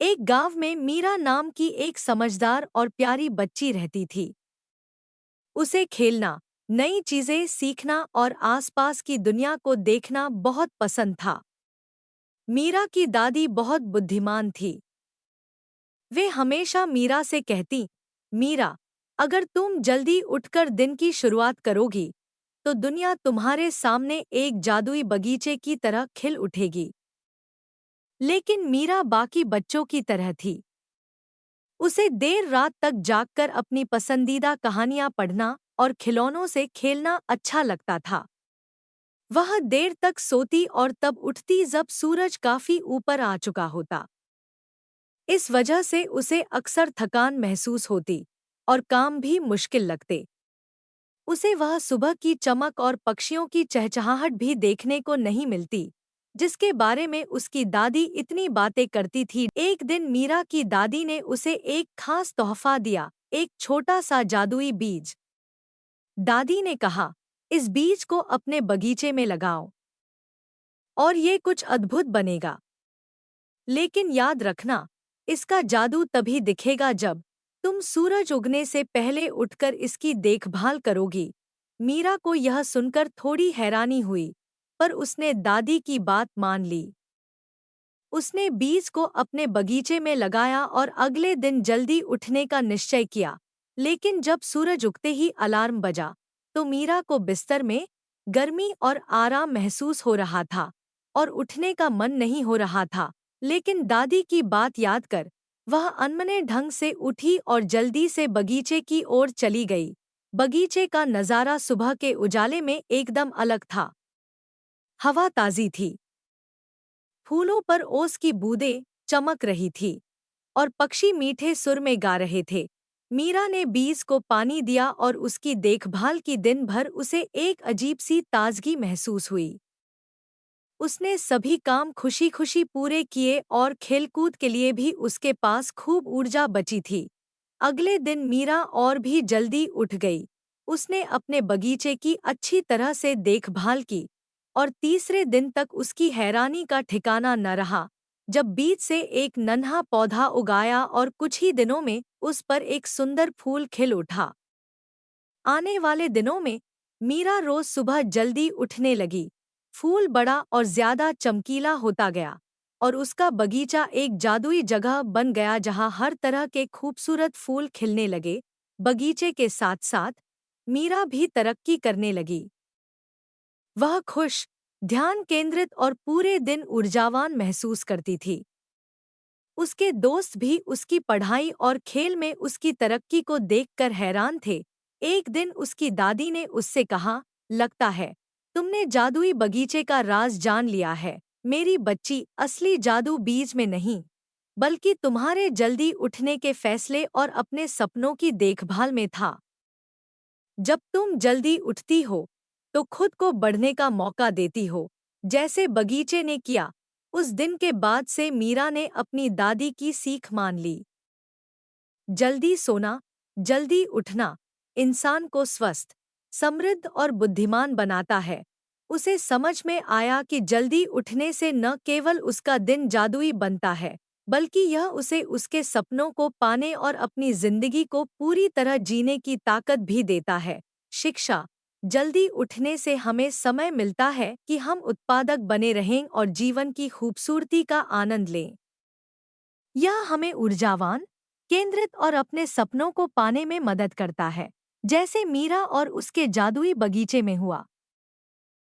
एक गांव में मीरा नाम की एक समझदार और प्यारी बच्ची रहती थी। उसे खेलना, नई चीजें सीखना और आसपास की दुनिया को देखना बहुत पसंद था। मीरा की दादी बहुत बुद्धिमान थी। वे हमेशा मीरा से कहती, मीरा, अगर तुम जल्दी उठकर दिन की शुरुआत करोगी, तो दुनिया तुम्हारे सामने एक जादुई बगीचे की तरह खिल उठेगी। लेकिन मीरा बाकी बच्चों की तरह थी। उसे देर रात तक जागकर अपनी पसंदीदा कहानियां पढ़ना और खिलौनों से खेलना अच्छा लगता था। वह देर तक सोती और तब उठती जब सूरज काफी ऊपर आ चुका होता। इस वजह से उसे अक्सर थकान महसूस होती और काम भी मुश्किल लगते। उसे वह सुबह की चमक और पक्षियों की चहचहाहट भी देखने को नहीं मिलती, जिसके बारे में उसकी दादी इतनी बातें करती थी। एक दिन मीरा की दादी ने उसे एक खास तोहफा दिया, एक छोटा सा जादुई बीज। दादी ने कहा, इस बीज को अपने बगीचे में लगाओ और ये कुछ अद्भुत बनेगा। लेकिन याद रखना, इसका जादू तभी दिखेगा जब तुम सूरज उगने से पहले उठकर इसकी देखभाल करोगी। मीरा को यह सुनकर थोड़ी हैरानी हुई, पर उसने दादी की बात मान ली। उसने बीज को अपने बगीचे में लगाया और अगले दिन जल्दी उठने का निश्चय किया। लेकिन जब सूरज उगते ही अलार्म बजा, तो मीरा को बिस्तर में गर्मी और आराम महसूस हो रहा था और उठने का मन नहीं हो रहा था। लेकिन दादी की बात याद कर वह अनमने ढंग से उठी और जल्दी से बगीचे की ओर चली गई। बगीचे का नज़ारा सुबह के उजाले में एकदम अलग था। हवा ताज़ी थी, फूलों पर ओस की बूंदें चमक रही थी और पक्षी मीठे सुर में गा रहे थे। मीरा ने बीज को पानी दिया और उसकी देखभाल की। दिन भर उसे एक अजीब सी ताजगी महसूस हुई। उसने सभी काम खुशी खुशी पूरे किए और खेलकूद के लिए भी उसके पास खूब ऊर्जा बची थी। अगले दिन मीरा और भी जल्दी उठ गई। उसने अपने बगीचे की अच्छी तरह से देखभाल की और तीसरे दिन तक उसकी हैरानी का ठिकाना न रहा जब बीज से एक नन्हा पौधा उगाया और कुछ ही दिनों में उस पर एक सुंदर फूल खिल उठा। आने वाले दिनों में मीरा रोज सुबह जल्दी उठने लगी। फूल बड़ा और ज्यादा चमकीला होता गया और उसका बगीचा एक जादुई जगह बन गया जहां हर तरह के खूबसूरत फूल खिलने लगे। बगीचे के साथ साथ मीरा भी तरक्की करने लगी। वह खुश, ध्यान केंद्रित और पूरे दिन ऊर्जावान महसूस करती थी। उसके दोस्त भी उसकी पढ़ाई और खेल में उसकी तरक्की को देखकर हैरान थे। एक दिन उसकी दादी ने उससे कहा, लगता है तुमने जादुई बगीचे का राज जान लिया है। मेरी बच्ची, असली जादू बीज में नहीं, बल्कि तुम्हारे जल्दी उठने के फैसले और अपने सपनों की देखभाल में था। जब तुम जल्दी उठती हो, तो खुद को बढ़ने का मौका देती हो, जैसे बगीचे ने किया। उस दिन के बाद से मीरा ने अपनी दादी की सीख मान ली। जल्दी सोना, जल्दी उठना इंसान को स्वस्थ, समृद्ध और बुद्धिमान बनाता है। उसे समझ में आया कि जल्दी उठने से न केवल उसका दिन जादुई बनता है, बल्कि यह उसे उसके सपनों को पाने और अपनी जिंदगी को पूरी तरह जीने की ताकत भी देता है। शिक्षा: जल्दी उठने से हमें समय मिलता है कि हम उत्पादक बने रहें और जीवन की खूबसूरती का आनंद लें। यह हमें ऊर्जावान, केंद्रित और अपने सपनों को पाने में मदद करता है, जैसे मीरा और उसके जादुई बगीचे में हुआ।